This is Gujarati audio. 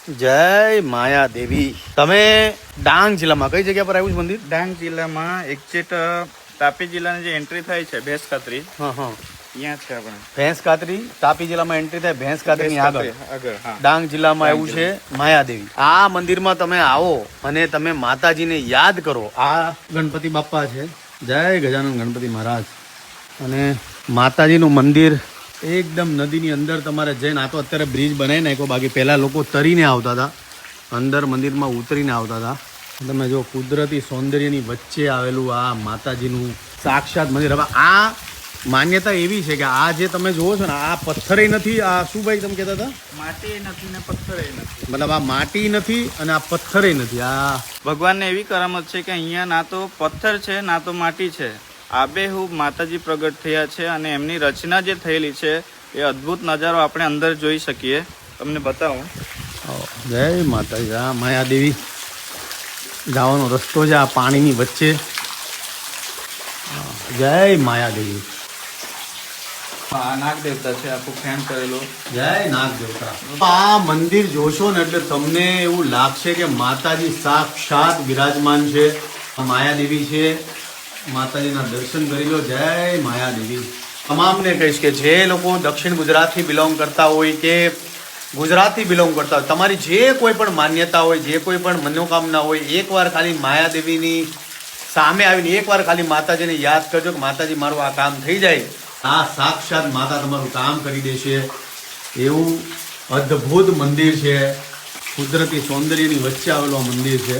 જય માયા દેવી. તમે ડાંગ જિલ્લામાં કઈ જગ્યા પર આવ્યું છે મંદિર? ડાંગ જિલ્લામાં એક્ઝેક્ટ તાપી જિલ્લાની જે એન્ટ્રી થાય છે ભેંસ કાતરી, હા હા, ત્યાં છે આપણે. ભેંસ કાતરી તાપી જિલ્લામાં એન્ટ્રી થાય, ભેંસ કાતરીની આગળ આગળ હા. ડાંગ જિલ્લામાં આવ્યું છે માયાદેવી. આ મંદિરમાં તમે આવો અને તમે માતાજીને યાદ કરો. આ ગણપતિ બાપ્પા છે, જય ગજાનન ગણપતિ મહારાજ. અને માતાજીનું મંદિર એકદમ નદીની અંદર તમારે જઈને, આ તો અત્યારે બ્રિજ બનાવી નાખ્યો, બાકી પહેલાં લોકો તરીને આવતા હતા, અંદર મંદિરમાં ઉતરીને આવતા હતા. તમે જો કુદરતી સૌંદર્યની વચ્ચે આવેલું આ માતાજીનું સાક્ષાત મંદિર. હવે આ માન્યતા એવી છે કે આ જે તમે જુઓ છો ને, આ પથ્થરે નથી. આ શું ભાઈ તમે કહેતા હતા? માટી નથી ને પથ્થર નથી. મતલબ આ માટી નથી અને આ પથ્થરે નથી. આ ભગવાનને એવી કરામત છે કે અહીંયા ના તો પથ્થર છે ના તો માટી છે, આબેહૂબ માતાજી પ્રગટ થયા છે. અને એમની રચના જે થયેલી છે એ અદ્ભુત નજારો આપણે અંદર જોઈ શકીએ. તમને બતાવું. જય માતાજી. આ માયાદેવી જવાનો રસ્તો છે, આ પાણીની વચ્ચે. જય માયાદેવી. આ નાગ દેવતા છે, આખું ફેન કરેલો. જય નાગ દેવતા. આ મંદિર જોશો ને એટલે તમને એવું લાગશે કે માતાજી સાક્ષાત વિરાજમાન છે. માયાદેવી છે, માતાજીના દર્શન કરી લો. જય માયાદેવી. તમામને કહીશ કે જે લોકો દક્ષિણ ગુજરાતથી બિલોંગ કરતા હોય કે ગુજરાતથી બિલોંગ કરતા હોય, તમારી જે કોઈ પણ માન્યતા હોય, જે કોઈ પણ મનોકામના હોય, એકવાર ખાલી માયાદેવીની સામે આવીને એકવાર ખાલી માતાજીને યાદ કરજો કે માતાજી મારું આ કામ થઈ જાય. આ સાક્ષાત માતા તમારું કામ કરી દેશે. એવું અદ્ભુત મંદિર છે, કુદરતી સૌંદર્યની વચ્ચે આવેલું આ મંદિર છે.